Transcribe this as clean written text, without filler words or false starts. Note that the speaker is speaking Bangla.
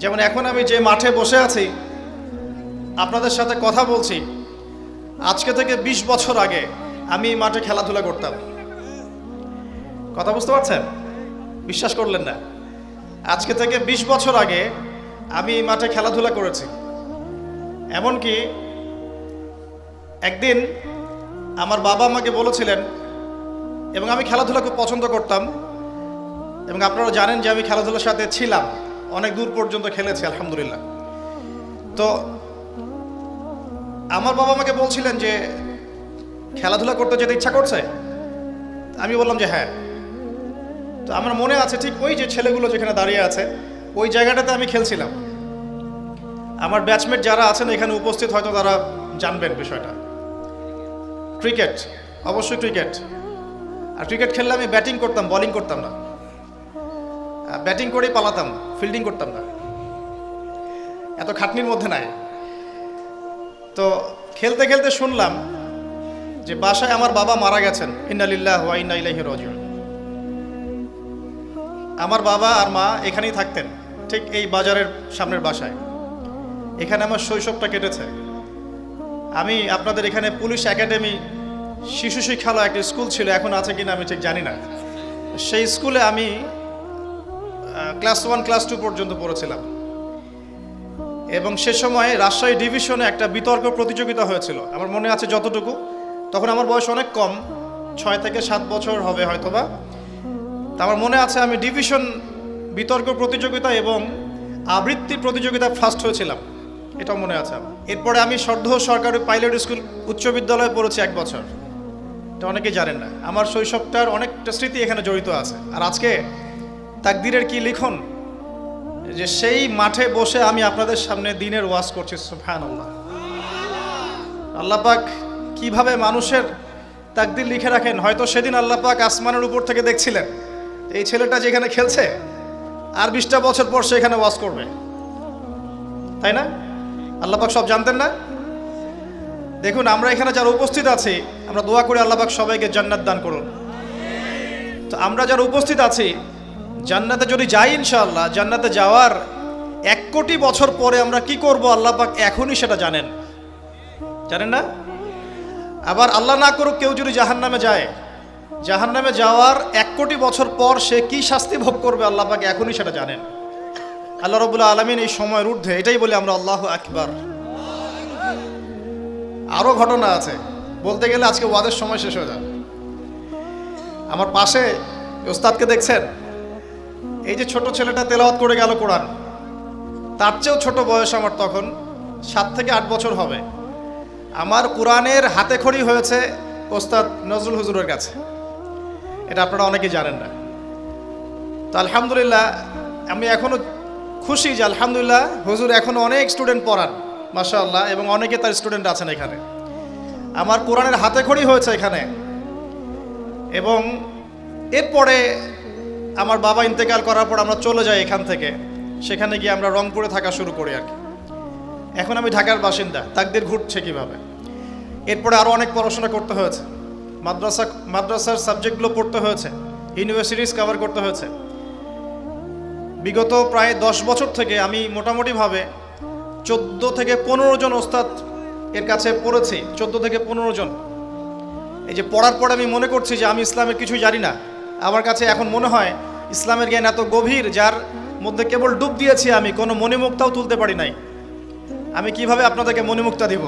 যেমন এখন আমি যে মাঠে বসে আছি আপনাদের সাথে কথা বলছি, আজকে থেকে 20 বছর আগে আমি এই মাঠে খেলাধুলা করতাম। কথা বুঝতে পারছেন? বিশ্বাস করলেন না? আজকে থেকে 20 বছর আগে আমি এই মাঠে খেলাধুলা করেছি। এমনকি একদিন আমার বাবা আমাকে বলেছিলেন, এবং আমি খেলাধুলা খুব পছন্দ করতাম, এবং আপনারা জানেন যে আমি খেলাধুলার সাথে ছিলাম, অনেক দূর পর্যন্ত খেলেছি আলহামদুলিল্লাহ। তো আমার বাবা আমাকে বলছিলেন যে খেলাধুলা করতে যেতে ইচ্ছা করছে। আমি বললাম যে হ্যাঁ। তো আমার মনে আছে ঠিক ওই যে ছেলেগুলো যেখানে দাঁড়িয়ে আছে ওই জায়গাটাতে আমি খেলছিলাম। আমার ব্যাচমেট যারা আছেন এখানে উপস্থিত হয়তো তারা জানবেন বিষয়টা। ক্রিকেট, অবশ্যই ক্রিকেট। আর ক্রিকেট খেললে আমি ব্যাটিং করতাম, বোলিং করতাম না। ব্যাটিং করেই পালাতাম, ফিল্ডিং করতাম না, এত খাটনির মধ্যে নাই। তো খেলতে খেলতে শুনলাম যে বাসায় আমার বাবা মারা গেছেন, ইন্না লিল্লাহি ওয়া ইন্না ইলাইহি রাজিউন। আমার বাবা আর মা এখানেই থাকতেন, ঠিক এই বাজারের সামনের বাসায়। এখানে আমার শৈশবটা কেটেছে। আমি আপনাদের এখানে পুলিশ একাডেমি শিশু শিক্ষালয় একটা স্কুল ছিল, এখন আছে কিনা আমি ঠিক জানি না। সেই স্কুলে আমি ক্লাস 1 ক্লাস 2 পর্যন্ত পড়েছিলাম, এবং সে সময় রাজশাহী ডিভিশনে একটা বিতর্ক প্রতিযোগিতা হয়েছিল আমার মনে আছে যতটুকু। তখন আমার বয়স অনেক কম, 6 থেকে 7 বছর হবে হয়তোবা। তা আমার মনে আছে আমি ডিভিশন বিতর্ক প্রতিযোগিতা এবং আবৃত্তি প্রতিযোগিতা ফার্স্ট হয়েছিলাম, এটাও মনে আছে। এরপরে আমি সর্দাহ সরকারি পাইলট স্কুল উচ্চ বিদ্যালয়ে পড়েছি 1 বছর। এটা অনেকেই জানেন না। আমার শৈশবটার অনেকটা স্মৃতি এখানে জড়িত আছে। আর আজকে তাকদীরের কি লিখন যে সেই মাঠে বসে আমি আপনাদের সামনে দিনের ওয়াজ করছি। সুবহানাল্লাহ। আল্লাহ পাক কিভাবে মানুষের তাকদীর লিখে রাখেন। হয়তো সেদিন আল্লাহ পাক আসমানের উপর থেকে দেখছিলেন এই ছেলেটা যেখানে খেলছে আর 20টা বছর পর সে এখানে ওয়াজ করবে, তাই না? আল্লাহ পাক সব জানতেন না? দেখুন আমরা এখানে যারা উপস্থিত আছি আমরা দোয়া করি আল্লাহ পাক সবাইকে জান্নাত দান করুন। তো আমরা যারা উপস্থিত আছি জান্নাতে যদি যাই ইনশাআল্লাহ, জান্নাতে যাওয়ার 1 কোটি বছর পরে আমরা কি করব আল্লাহ পাক এখনই সেটা জানেন, জানেন না? আবার আল্লাহ না করুক কেউ যদি জাহান্নামে যায়, জাহান্নামে যাওয়ার 1 কোটি বছর পর সে কি শাস্তি ভোগ করবে আল্লাহ পাক এখনই সেটা জানেন। আল্লাহ রাব্বুল আলামিন এই সময়ের ঊর্ধ্বে, এটাই বলি আমরা আল্লাহু আকবার। আরো ঘটনা আছে, বলতে গেলে আজকে ওয়াদের সময় শেষ হয়ে যাবে। আমার পাশে ওস্তাদকে দেখছেন, এই যে ছোট ছেলেটা তেলাওয়াত করে গেল কোরআন, তার চেয়েও ছোট বয়স আমার, তখন 7 থেকে 8 বছর হবে। আমার কোরআনের হাতে খড়ি হয়েছে ওস্তাদ নজরুল হুজুরের কাছে, এটা আপনারা অনেকেই জানেন না। তো আলহামদুলিল্লাহ আমি এখনো খুশি যে আলহামদুলিল্লাহ হুজুর এখনো অনেক স্টুডেন্ট পড়ান মাশাআল্লাহ, এবং অনেকে তার স্টুডেন্ট আছেন এখানে। আমার কোরআনের হাতে খড়ি হয়েছে এখানে। এবং এরপরে আমার বাবা ইন্তেকাল করার পর আমরা চলে যাই এখান থেকে, সেখানে গিয়ে আমরা রংপুরে থাকা শুরু করি আর কি। এখন আমি ঢাকার বাসিন্দা। তাকদীর ঘুরছে কিভাবে। এরপরে আরও অনেক পড়াশোনা করতে হয়েছে, মাদ্রাসার সাবজেক্টগুলো পড়তে হয়েছে, ইউনিভার্সিটিজ কভার করতে হয়েছে। বিগত প্রায় 10 বছর থেকে আমি মোটামুটিভাবে 14 থেকে 15 জন ওস্তাদ এর কাছে পড়েছি, 14 থেকে 15 জন। এই যে পড়ার পর আমি মনে করছি যে আমি ইসলামের কিছুই জানি না। আমার কাছে এখন মনে হয় ইসলামের জ্ঞান এত গভীর, যার মধ্যে কেবল ডুব দিয়েছি আমি, কোনো মণিমুক্তাও তুলতে পারি নাই। আমি কিভাবে আপনাদেরকে মণিমুক্তা দিব?